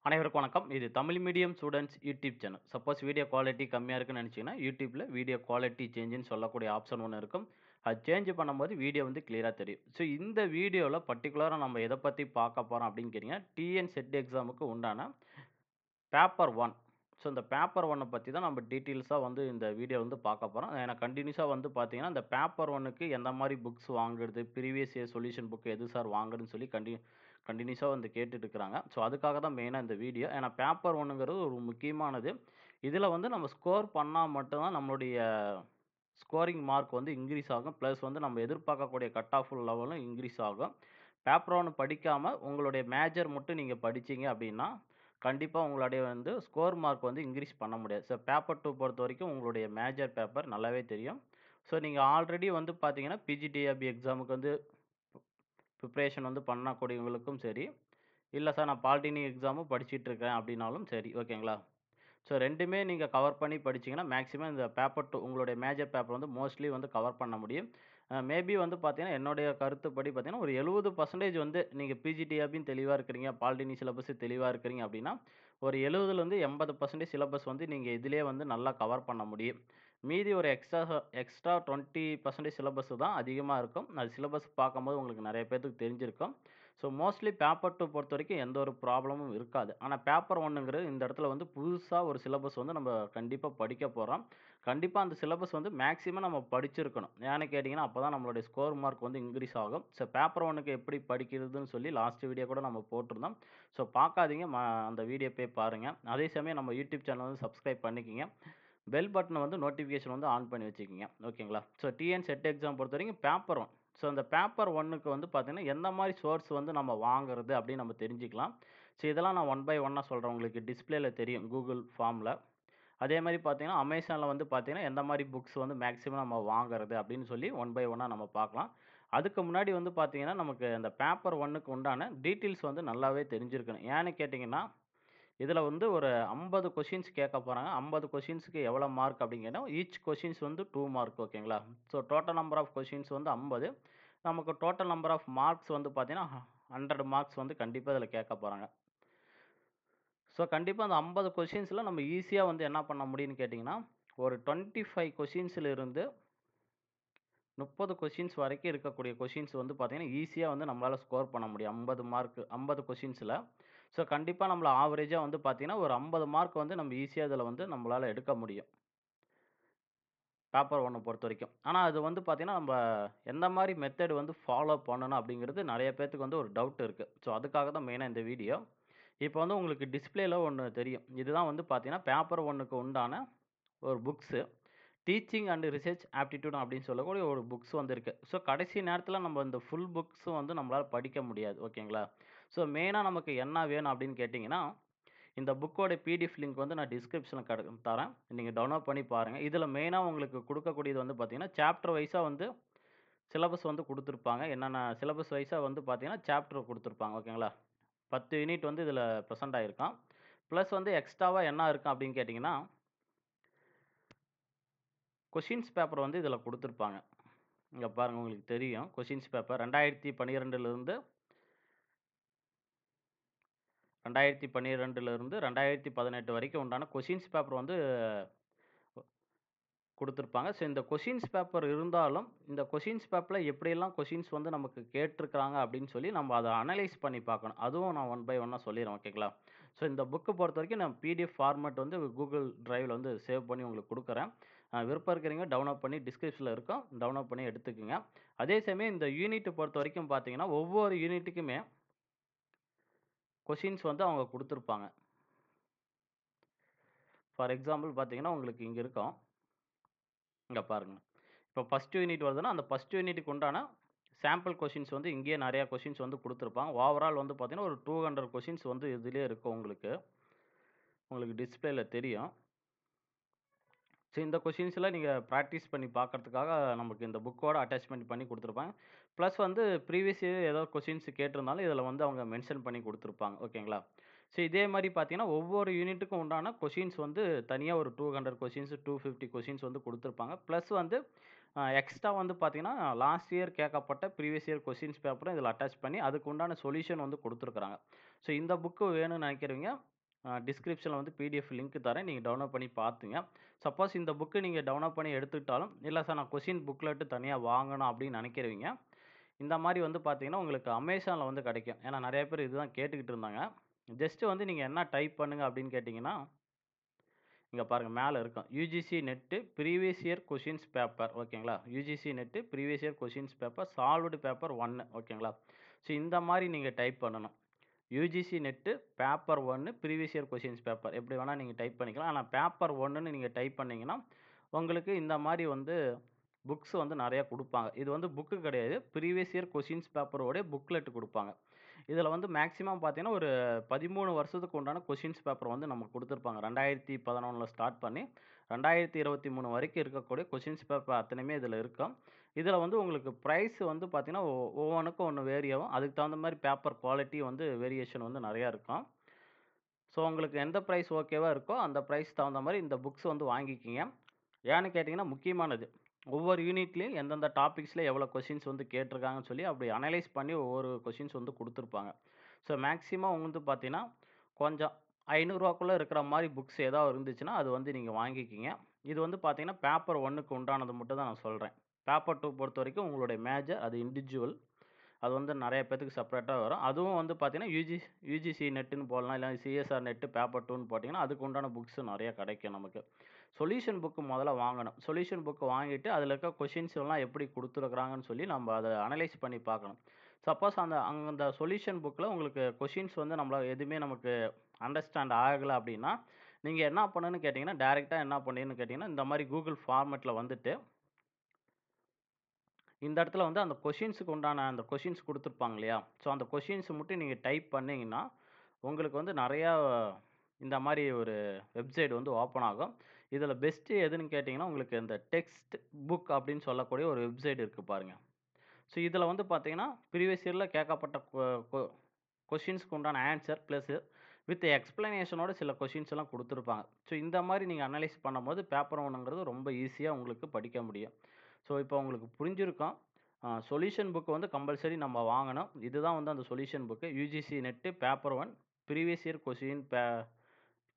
அனைவருக்கும் வணக்கம். இது Tamil medium students YouTube channel. Suppose video quality கம்மியா இருக்குன்னு நெனச்சீங்கன்னா, YouTubeல வீடியோ குவாலிட்டி சேஞ்சுன்னு சொல்லக்கூடிய ஆப்ஷன் ஒண்ணு இருக்கும். அது சேஞ்ச் பண்ணும்போது வீடியோ வந்து கிளியரா தெரியும். ஸோ இந்த வீடியோல பர்ட்டிகுலரா நம்ம எத பத்தி பார்க்க போறோம் அப்படின்னு கேட்டீங்கன்னா, டிஎன் செட் எக்ஸாமுக்கு உண்டான பேப்பர் 1. ஸோ இந்த பேப்பர் 1 பத்தி தான் நம்ம டீட்டெயில்ஸா வந்து இந்த வீடியோ வந்து பார்க்க போறோம். ஏன்னா கன்டினியூஸா வந்து பார்த்தீங்கன்னா, இந்த பேப்பர் 1க்கு எந்த மாரி புக்ஸ் வாங்குறது, ப்ரீவியஸ் இயர் சொல்யூஷன் புக் எது சார் வாங்குறதுன்னு சொல்லி கன்டினியூஸா வந்து கேட்டுட்டு இருக்கிறாங்க. ஸோ அதுக்காக தான் மெயினா இந்த வீடியோ. ஏன்னா பேப்பர் 1ங்கிறது ஒரு முக்கியமானது. இதில வந்து நம்ம ஸ்கோர் பண்ணா மட்டும் தான் நம்மளுடைய ஸ்கோரிங் மார்க் வந்து இன்கிரீஸ் ஆகும். பிளஸ் வந்து நம்ம எதிர்பார்க்கக்கூடிய கட் ஆஃப் லெவலும் இன்கிரீஸ் ஆகும். பேப்பர் 1 படிக்காம உங்களுடைய மேஜர் மட்டும் நீங்க படிச்சீங்க அப்படின்னா, கண்டிப்பா உங்களுடைய வந்து ஸ்கோர் மார்க் வந்து இன்கிரீஸ் பண்ண முடியாது. ஸோ பேப்பர் 2 பொறுத்தவரைக்கும் உங்களுடைய மேஜர் பேப்பர் நல்லாவே தெரியும். ஸோ நீங்க ஆல்ரெடி வந்து பார்த்தீங்கன்னா, பிஜிடிஆர்பி எக்ஸாமுக்கு வந்து ப்ரிப்பரேஷன் வந்து பண்ணக்கூடியவங்களுக்கும் சரி, இல்ல சார் நான் பாலிடெக்னிக் எக்ஸாமும் படிச்சுட்டு இருக்கேன் அப்படின்னாலும் சரி, ஓகேங்களா? ஸோ 2மே நீங்க கவர் பண்ணி படிச்சீங்கன்னா, மேக்ஸிமம் இந்த பேப்பர் 2 உங்களுடைய மேஜர் பேப்பர் வந்து மோஸ்ட்லி வந்து கவர் பண்ண முடியும். மேபி வந்து பார்த்தீங்கன்னா, என்னுடைய கருத்துப்படி பார்த்தீங்கன்னா, ஒரு 70% வந்து நீங்க பிஜிடிஆர்பியும் தெளிவா இருக்கிறீங்க, பாலிடெக்னிக் சிலபஸ் தெளிவா இருக்கிறீங்க அப்படின்னா, ஒரு 70லேருந்து 80% சிலபஸ் வந்து நீங்க இதிலேயே வந்து நல்லா கவர் பண்ண முடியும். மீதி ஒரு எக்ஸ்ட்ரா 20% சிலபஸ் தான் அதிகமா இருக்கும். அது சிலபஸ் பார்க்கும்போது உங்களுக்கு நெறைய பேத்துக்கு தெரிஞ்சிருக்கும். ஸோ மோஸ்ட்லி பேப்பர் 2 பொறுத்தவரைக்கும் எந்த ஒரு ப்ராப்ளமும் இருக்காது. ஆனா பேப்பர் 1ங்கிறது இந்த இடத்துல வந்து புதுசா ஒரு சிலபஸ் வந்து நம்ம கண்டிப்பா படிக்க போறோம். கண்டிப்பா அந்த சிலபஸ் வந்து மேக்ஸிமம் நம்ம படிச்சிருக்கணும். ஏன்னு கேட்டீங்கன்னா, அப்பதான் நம்மளுடைய ஸ்கோர் மார்க் வந்து இன்கிரீஸ் ஆகும். ஸோ பேப்பர் 1க்கு எப்படி படிக்கிறதுன்னு சொல்லி லாஸ்ட் வீடியோ கூட நம்ம போட்டிருந்தோம். ஸோ பார்க்காதீங்க. அந்த வீடியோ போய் பாருங்க. அதே சமயம் நம்ம யூடியூப் சேனல் வந்து சப்ஸ்கிரைப் பண்ணிக்கங்க. பெல் பட்டன வந்து நோட்டிஃபிகேஷன் வந்து ஆன் பண்ணி வச்சுக்கங்க. ஓகேங்களா? ஸோ டிஎன் செட் எக்ஸாம் பொறுத்தவரைக்கும் பேப்பர் 1. ஸோ அந்த பேப்பர் 1க்கு வந்து பார்த்தீங்கன்னா, எந்த மாரி சோர்ஸ் வந்து நம்ம வாங்குறது அப்படின்னு நம்ம தெரிஞ்சுக்கலாம். ஸோ இதெல்லாம் நான் ஒன் பை ஒன்னா சொல்றேன். உங்களுக்கு டிஸ்ப்ளேல தெரியும் கூகுள் ஃபார்ம்ல. அதே மாரி பார்த்தீங்கன்னா, அமேசான்ல வந்து பார்த்தீங்கன்னா, எந்த மாரி புக்ஸ் வந்து மேக்ஸிமம் நம்ம வாங்குறது அப்படின்னு சொல்லி ஒன் பை ஒன்னா நம்ம பார்க்கலாம். அதுக்கு முன்னாடி வந்து பார்த்தீங்கன்னா, நமக்கு அந்த பேப்பர் 1க்கு உண்டான டீட்டெயில்ஸ் வந்து நல்லாவே தெரிஞ்சிருக்கணும். ஏன்னு கேட்டீங்கன்னா, இதுல வந்து ஒரு 50 கொஸ்டின்ஸ் கேட்க போறாங்க. 50 கொஸ்டின்ஸ்க்கு எவ்வளோ மார்க் அப்படின்னு கேட்டா, ஈச் கொஸ்டின்ஸ் வந்து 2 மார்க் ஓகேங்களா? So total number of questions வந்து 50. நமக்கு டோட்டல் நம்பர் ஆஃப் மார்க்ஸ் வந்து பார்த்தீங்கன்னா, 100 மார்க்ஸ் வந்து கண்டிப்பா இதுல கேட்க போறாங்க. ஸோ கண்டிப்பா அந்த 50 கொஸ்டின்ஸ்ல நம்ம ஈஸியா வந்து என்ன பண்ண முடியும்னு கேட்டீங்கன்னா, ஒரு 25 கொஸ்டின்ஸ்ல இருந்து 30 கொஸ்டின்ஸ் வரைக்கும் இருக்கக்கூடிய கொஸ்டின்ஸ் வந்து பார்த்தீங்கன்னா, ஈஸியா வந்து நம்மளால ஸ்கோர் பண்ண முடியும். 50 மார்க் 50 கொஸ்டின்ஸ்ல. ஸோ கண்டிப்பா நம்மள ஆவரேஜா வந்து பார்த்தீங்கன்னா, ஒரு 50 மார்க் வந்து நம்ம ஈஸியா இதுல வந்து நம்மளால எடுக்க முடியும். பேப்பர் 1 பொறுத்தவரைக்கும். ஆனா அது வந்து பார்த்தீங்கன்னா, நம்ப எந்த மாரி மெத்தட் வந்து ஃபாலோ பண்ணணும் அப்படிங்கிறது நெறைய பேத்துக்கு வந்து ஒரு டவுட் இருக்கு. ஸோ அதுக்காக தான் மெயினா இந்த வீடியோ. இப்போ வந்து உங்களுக்கு டிஸ்ப்ளேல ஒண்ணு தெரியும். இதுதான் வந்து பார்த்தீங்கன்னா, பேப்பர் 1க்கு உண்டான ஒரு books. Teaching and research aptitude அப்படின்னு சொல்லக்கூடிய ஒரு புக்ஸ் வந்து இருக்கு. ஸோ கடைசி நேரத்தில நம்ம இந்த ஃபுல் புக்ஸும் வந்து நம்மளால படிக்க முடியாது. ஓகேங்களா? ஸோ மெயினா நமக்கு என்ன வேணும் அப்படின்னு கேட்டீங்கன்னா, இந்த புக்கோட பிடிஎஃப் லிங்க் வந்து நான் டிஸ்கிரிப்ஷன்ல தரேன். நீங்க டவுன்லோட் பண்ணி பாருங்க. இதில மெயினா உங்களுக்கு குடுக்கக்கூடியது வந்து பார்த்தீங்கன்னா, சாப்டர் வைஸா வந்து சிலபஸ் வந்து குடுத்துருப்பாங்க. என்னென்ன சிலபஸ் வைஸா வந்து பார்த்தீங்கன்னா, சாப்டர் குடுத்துருப்பாங்க. ஓகேங்களா? 10 யூனிட் வந்து இதில பிரசன்ட் ஆயிருக்கும். பிளஸ் வந்து எக்ஸ்ட்ராவா என்ன இருக்கும் அப்படின்னு கேட்டீங்கன்னா, கொஸ்டின்ஸ் பேப்பர் வந்து இதில குடுத்துருப்பாங்க. இங்க பாருங்க உங்களுக்கு தெரியும். கொஸ்டின்ஸ் பேப்பர் 2012லிருந்து 2018 வரைக்கும் உண்டான கொஸ்டின்ஸ் பேப்பர் வந்து குடுத்துருப்பாங்க. ஸோ இந்த கொஸ்டின்ஸ் பேப்பர் இருந்தாலும், இந்த கொஸ்டின்ஸ் பேப்பர்ல எப்படியெல்லாம் கொஸ்டின்ஸ் வந்து நமக்கு கேட்டுருக்காங்க அப்படின்னு சொல்லி நம்ம அத அனலைஸ் பண்ணி பார்க்கணும். அதுவும் நான் ஒன் பை ஒன்னா சொல்லிர்றேன். ஓகேங்களா? ஸோ இந்த புக்க பொறுத்தவரைக்கும் நான் பிடிஎஃப் ஃபார்மேட் வந்து Google Driveல வந்து சேவ் பண்ணி உங்களுக்கு குடுக்குறேன். விருப்பம் இருக்கிறவங்க டவுன்லோட் பண்ணி டிஸ்கிரிப்ஷன்ல இருக்கும். டவுன்லோட் பண்ணி எடுத்துக்கங்க. அதே சமயம் இந்த யூனிட்ட பொறுத்தவரைக்கும் பார்த்தீங்கன்னா, ஒவ்வொரு யூனிட்டுக்குமே கொஸ்டின்ஸ் வந்து அவங்க குடுத்துருப்பாங்க. ஃபார் எக்ஸாம்பிள் பார்த்தீங்கன்னா, உங்களுக்கு இங்க இருக்கும். இங்க பாருங்க. இப்போ ஃபர்ஸ்ட் யூனிட் வருதுன்னா, அந்த ஃபர்ஸ்ட் யூனிட்க்கு உண்டான சாம்பிள் கொஸ்டின்ஸ் வந்து இங்கேயே நெறைய கொஸ்டின்ஸ் வந்து குடுத்துருப்பாங்க. ஓவரால் வந்து பார்த்தீங்கன்னா, ஒரு 200 கொஸ்டின்ஸ் வந்து இதிலேயே இருக்கும் உங்களுக்கு. உங்களுக்கு டிஸ்ப்ளேல தெரியும். ஸோ இந்த கொஸ்டின்ஸ்லாம் நீங்க பிராக்டிஸ் பண்ணி பார்க்கறதுக்காக நமக்கு இந்த புக்கோட அட்டாச்மென்ட் பண்ணி குடுத்துருப்பாங்க. பிளஸ் வந்து ப்ரீவியஸ் இயர் ஏதாவது கொஸ்டின்ஸ் கேட்டிருந்தாலும் இதில வந்து அவங்க மென்ஷன் பண்ணி குடுத்துருப்பாங்க. ஓகேங்களா? ஸோ இதே மாரி பார்த்தீங்கன்னா, ஒவ்வொரு யூனிட்டுக்கும் உண்டான கொஸ்டின்ஸ் வந்து தனியா ஒரு 200 கொஸ்டின்ஸ், 250 கொஸ்டின்ஸ் வந்து குடுத்துருப்பாங்க. பிளஸ் வந்து எக்ஸ்ட்ரா வந்து பார்த்தீங்கன்னா, லாஸ்ட் இயர் கேட்கப்பட்ட ப்ரீவியஸ் இயர் கொஸ்டின்ஸ் பேப்பரும் இதில அட்டாச் பண்ணி அதுக்கு உண்டான சொல்யூஷன் வந்து குடுத்துருக்காங்க. ஸோ இந்த புக் வேணும்னு நினைக்கிறவங்க டிஸ்கிரிப்ஷனில் வந்து பிடிஎஃப் லிங்க் தரேன். நீங்கள் டவுன்லோட் பண்ணி பார்த்துங்க. சப்போஸ் இந்த புக்கு நீங்கள் டவுன்லோட் பண்ணி எடுத்துக்கிட்டாலும், இல்லை சார் நான் கொஷின் புக்லெட்டு தனியாக வாங்கணும் அப்படின்னு நினைக்கிறவங்க, இந்த மாதிரி வந்து பார்த்தீங்கன்னா, உங்களுக்கு அமேசானில் வந்து கிடைக்கும். ஏன்னா நிறைய பேர் இதுதான் கேட்டுக்கிட்டு இருந்தாங்க. ஜஸ்ட்டு வந்து நீங்கள் என்ன டைப் பண்ணுங்க அப்படின்னு கேட்டிங்கன்னா, இங்க பாருங்க மேல இருக்கும். UGC net previous year questions paper ஓகேங்களா? UGC net previous year questions paper solved paper 1 ஓகேங்களா? ஸோ இந்த மாரி நீங்க டைப் பண்ணணும். UGC net paper 1 previous year questions paper எப்படி வேணா நீங்க டைப் பண்ணிக்கலாம். ஆனா பேப்பர் 1ன்னு நீங்க டைப் பண்ணீங்கன்னா, உங்களுக்கு இந்த மாரி வந்து புக்ஸ் வந்து நெறைய குடுப்பாங்க. இது வந்து புக்கு கிடையாது. ப்ரீவியஸ் இயர் கொஷின்ஸ் பேப்பரோட புக்லெட் குடுப்பாங்க. இதில வந்து மேக்ஸிமம் பார்த்தீங்கன்னா, ஒரு 13 வருஷத்துக்கு உண்டான கொஷின்ஸ் பேப்பர் வந்து நமக்கு குடுத்துருப்பாங்க. 2011ல ஸ்டார்ட் பண்ணி 2023 வரைக்கும் இருக்கக்கூடிய கொஷின்ஸ் பேப்பர் அத்தனையுமே இதில இருக்கும். இதில வந்து உங்களுக்கு பிரைஸ் வந்து பார்த்தீங்கன்னா, ஒவ்வொன்னுக்கும் ஒண்ணு வேரி ஆகும். அதுக்கு தகுந்த மாரி பேப்பர் குவாலிட்டி வந்து வேரியேஷன் வந்து நெறையா இருக்கும். ஸோ உங்களுக்கு எந்த பிரைஸ் ஓகேவா இருக்கோ, அந்த பிரைஸ் தகுந்த மாரி இந்த புக்ஸ் வந்து வாங்கிக்கிங்க. ஏன்னு கேட்டீங்கன்னா, முக்கியமானது. ஒவ்வொரு யூனிட்லயும் எந்தெந்த டாபிக்ஸ்ல எவ்வளோ கொஸ்டின்ஸ் வந்து கேட்டிருக்காங்கன்னு சொல்லி அப்படி அனலைஸ் பண்ணி ஒவ்வொரு கொஸ்டின்ஸ் வந்து குடுத்துருப்பாங்க. ஸோ மேக்ஸிமம் வந்து பார்த்தீங்கன்னா, கொஞ்சம் ரூ. 500க்குள்ள இருக்கிற மாரி புக்ஸ் ஏதாவது இருந்துச்சுன்னா, அது வந்து நீங்க வாங்கிக்கிங்க. இது வந்து பார்த்தீங்கன்னா, பேப்பர் 1க்கு உண்டானது மட்டும் தான் நான் சொல்றேன். பேப்பர் 2 பொறுத்தவரைக்கும் உங்களுடைய மேஜர் அது இண்டிவிஜுவல். அது வந்து நெறைய பேத்துக்கு செப்பரேட்டா வரும். அதுவும் வந்து பார்த்தீங்கன்னா, யுஜிசி நெட்டுன்னு போடலாம். இல்ல சிஎஸ்ஆர் நெட் பேப்பர் 2ன்னு போட்டீங்கன்னா, அதுக்கு உண்டான புக்ஸ் நெறைய கிடைக்கும் நமக்கு. சொல்யூஷன் புக் மொதல்ல வாங்கணும். சொல்யூஷன் புக் வாங்கிட்டு, அதில இருக்க கொஸ்டின்ஸ் எல்லாம் எப்படி குடுத்துருக்காங்கன்னு சொல்லி நம்ம அத அனலைஸ் பண்ணி பார்க்கணும். சப்போஸ் அந்த சொல்யூஷன் புக்ல உங்களுக்கு கொஸ்டின்ஸ் வந்து எதுவுமே நமக்கு அண்டர்ஸ்டாண்ட் ஆகல அப்படின்னா, நீங்க என்ன பண்ணணும்னு கேட்டீங்கன்னா, டைரக்ட்டா என்ன பண்ணீங்கன்னு கேட்டீங்கன்னா, இந்த மாரி கூகுள் ஃபார்மேட்ல வந்துட்டு இந்த இடத்துல வந்து அந்த கொஷின்ஸுக்கு உண்டான அந்த கொஷின்ஸ் குடுத்துருப்பாங்க இல்லையா? ஸோ அந்த கொஷின்ஸ் மட்டும் நீங்க டைப் பண்ணீங்கன்னா, உங்களுக்கு வந்து நெறையா இந்த மாரி ஒரு வெப்சைட் வந்து ஓப்பன் ஆகும். இதில பெஸ்ட்டு எதுன்னு கேட்டீங்கன்னா, உங்களுக்கு இந்த டெக்ஸ்ட் புக் அப்படின்னு சொல்லக்கூடிய ஒரு வெப்சைட் இருக்கு பாருங்க. ஸோ இதில வந்து பார்த்தீங்கன்னா, ப்ரீவியஸ் இயர்ல கேட்கப்பட்ட கொ கொ கொஸ்டின்ஸ்க்கு உண்டான ஆன்ஸர் பிளஸ் வித் எக்ஸ்ப்ளனேஷனோட சில கொஸ்டின்ஸ் எல்லாம் குடுத்துருப்பாங்க. ஸோ இந்த மாரி நீங்க அனலைஸ் பண்ணும்போது பேப்பர் 1ங்கிறது ரொம்ப ஈஸியா உங்களுக்கு படிக்க முடியும். ஸோ இப்போ உங்களுக்கு புரிஞ்சிருக்கும். சொல்யூஷன் புக் வந்து கம்பல்சரி நம்ம வாங்கணும். இதுதான் வந்து அந்த solution book. UGC net paper 1 previous year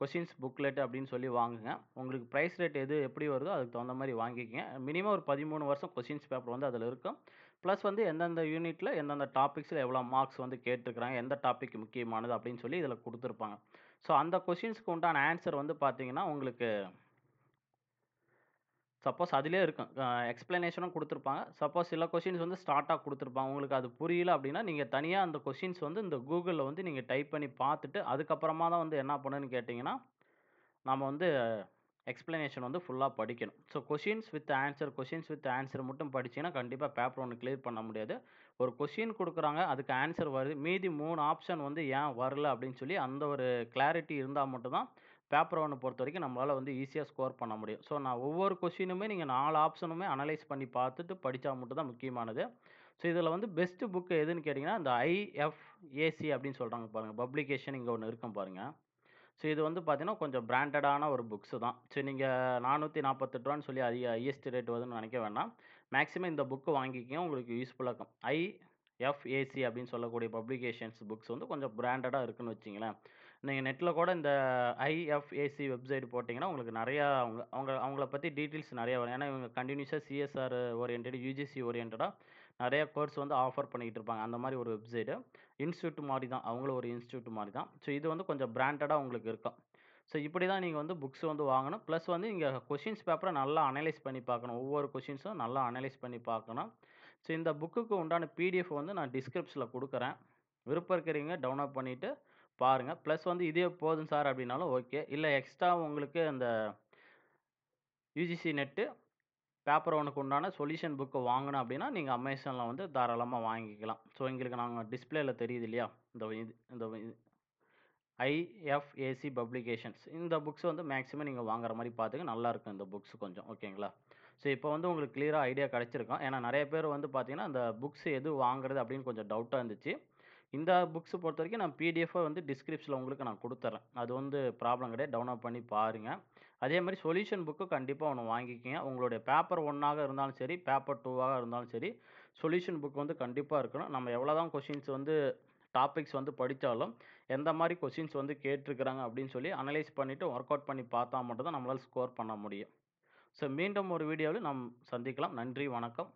questions booklet அப்படின்னு சொல்லி வாங்குங்க. உங்களுக்கு பிரைஸ் ரேட் எது எப்படி வருதோ அதுக்கு தகுந்த மாரி வாங்கிக்கங்க. மினிமம் ஒரு 13 வருஷம் கொஸ்டின்ஸ் பேப்பர் வந்து அதில இருக்கும். பிளஸ் வந்து எந்தெந்த யூனிட்ல எந்தெந்த டாபிக்ஸ்ல எவ்வளோ மார்க்ஸ் வந்து கேட்டுருக்காங்க, எந்த டாபிக் முக்கியமானது அப்படின்னு சொல்லி இதில குடுத்துருப்பாங்க. ஸோ அந்த கொஸ்டின்ஸ்க்கு உண்டான ஆன்ஸர் வந்து பார்த்தீங்கன்னா, உங்களுக்கு சப்போஸ் அதிலேயே இருக்கும். எக்ஸ்ப்ளனேஷனும் குடுத்துருப்பாங்க. சப்போஸ் சில கொஸ்டின்ஸ் வந்து ஷார்ட்டா குடுத்துருப்பாங்க. உங்களுக்கு அது புரியல அப்படின்னா, நீங்க தனியா அந்த கொஸ்டின்ஸ் வந்து இந்த கூகுள்ல வந்து நீங்க டைப் பண்ணி பார்த்துட்டு, அதுக்கப்புறமா தான் வந்து என்ன பண்ணணும்னு கேட்டீங்கன்னா, நாம வந்து எக்ஸ்ப்ளனேஷன் வந்து ஃபுல்லா படிக்கணும். ஸோ கொஸ்டின்ஸ் வித் ஆன்ஸர் மட்டும் படிச்சீங்கன்னா, கண்டிப்பா பேப்பர் 1 கிளியர் பண்ண முடியாது. ஒரு கொஸ்டின் குடுக்குறாங்க, அதுக்கு ஆன்ஸர் வருது. மீதி 3 ஆப்ஷன் வந்து ஏன் வரல அப்படின்னு சொல்லி அந்த ஒரு கிளாரிட்டி இருந்தா மட்டும் தான் பேப்பர் 1 பொறுத்தவரைக்கும் நம்மளால வந்து ஈஸியா ஸ்கோர் பண்ண முடியும். ஸோ நான் ஒவ்வொரு கொஸ்டினுமே நீங்க 4 ஆப்ஷனுமே அனலைஸ் பண்ணி பார்த்துட்டு படிச்சா மட்டும் தான் முக்கியமானது. ஸோ இதில வந்து பெஸ்ட் புக் எதுன்னு கேட்டீங்கன்னா, இந்த ஐஎஃப்ஏசி அப்படின்னு சொல்றாங்க பாருங்க. பப்ளிகேஷன் இங்க ஒண்ணு இருக்கும் பாருங்க. ஸோ இது வந்து பார்த்தீங்கன்னா, கொஞ்சம் பிராண்டடான ஒரு புக்ஸ் தான். சரி நீங்க ரூ. 448ன்னு சொல்லி ஹையஸ்ட் ரேட் வருதுன்னு நினைக்க வேண்டாம். மேக்ஸிமம் இந்த புக் வாங்கிக்கங்க. உங்களுக்கு யூஸ்ஃபுல்லா இருக்கும். ஐஎஃப்ஏசி அப்படின்னு சொல்லக்கூடிய பப்ளிகேஷன்ஸ் புக்ஸ் வந்து கொஞ்சம் பிராண்டடா இருக்குன்னு வச்சுக்கங்களேன். நீங்க நெட்ல கூட இந்த ஐஎஃப்ஏசி வெப்சைட் போட்டீங்கன்னா, உங்களுக்கு நெறையா அவங்கள பத்தி டீட்டெயில்ஸ் நெறையா வரும். ஏன்னா, இவங்க கன்டினியூஸா சிஎஸ்ஆர் ஓரியன்டட், யுஜிசி ஓரியன்டடா நெறைய கோர்ஸ் வந்து ஆஃபர் பண்ணிக்கிட்டு இருப்பாங்க. அந்த மாரி ஒரு வெப்சைட். இன்ஸ்டிடியூட் மாரி தான். அவங்களும் ஒரு இன்ஸ்டிடியூட் மாரி தான். ஸோ இது வந்து கொஞ்சம் பிராண்டடா உங்களுக்கு இருக்கும். ஸோ இப்படி தான் நீங்க வந்து புக்ஸ் வந்து வாங்கணும். பிளஸ் வந்து நீங்க கொஸ்டின்ஸ் பேப்பர நல்லா அனலைஸ் பண்ணி பார்க்கணும். ஒவ்வொரு கொஸ்டின்ஸும் நல்லா அனலைஸ் பண்ணி பார்க்கணும். ஸோ இந்த புக்குக்கு உண்டான பிடிஎஃப் வந்து நான் டிஸ்கிரிப்ஷன்ல குடுக்குறேன். விருப்பம் இருக்கிறவங்க டவுன்லோட் பண்ணிட்டு பாருங்க. பிளஸ் வந்து இதே போதும் சார் அப்படின்னாலும் ஓகே. இல்ல எக்ஸ்ட்ரா உங்களுக்கு அந்த யுஜிசி நெட் பேப்பர் 1க்கு உண்டான சொல்யூஷன் புக் வாங்கணும் அப்படின்னா, நீங்க அமேசான்ல வந்து தாராளமா வாங்கிக்கலாம். ஸோ எங்களுக்கு நாங்க டிஸ்ப்ளேல தெரியுது இல்லையா? இந்த ஐஎஃப்ஏசி பப்ளிகேஷன்ஸ். இந்த புக்ஸ் வந்து மேக்ஸிமம் நீங்க வாங்குற மாரி பார்த்துங்க. நல்லாருக்கும் இந்த புக்ஸ் கொஞ்சம். ஓகேங்களா? ஸோ இப்போ வந்து உங்களுக்கு கிளியரா ஐடியா கிடைச்சிருக்கும். ஏன்னா நெறைய பேர் வந்து பார்த்தீங்கன்னா, அந்த புக்ஸ் எது வாங்குறது அப்படின்னு கொஞ்சம் டவுட்டா இருந்துச்சு. இந்த புக்ஸ் பொறுத்தவரைக்கும் நான் பிடிஎஃப்பா வந்து டிஸ்கிரிப்ஷன்ல உங்களுக்கு நான் குடுத்துர்றேன். அது வந்து ப்ராப்ளம் கிடையாது. டவுன்லோட் பண்ணி பாருங்க. அதே மாரி சொல்யூஷன் புக்கு கண்டிப்பா ஒண்ணு வாங்கிக்கங்க. உங்களுடைய பேப்பர் 1ஆக இருந்தாலும் சரி, பேப்பர் 2ஆக இருந்தாலும் சரி, சொல்யூஷன் புக் வந்து கண்டிப்பா இருக்கணும். நம்ம எவ்வளோதான் கொஸ்டின்ஸ் வந்து டாபிக்ஸ் வந்து படிச்சாலும், எந்த மாரி கொஸ்டின்ஸ் வந்து கேட்டிருக்கிறாங்க அப்படின்னு சொல்லி அனலைஸ் பண்ணிட்டு, வொர்க் அவுட் பண்ணி பார்த்தா மட்டும் தான் நம்மளால ஸ்கோர் பண்ண முடியும். ஸோ மீண்டும் ஒரு வீடியோவில் நாம் சந்திக்கலாம். நன்றி, வணக்கம்.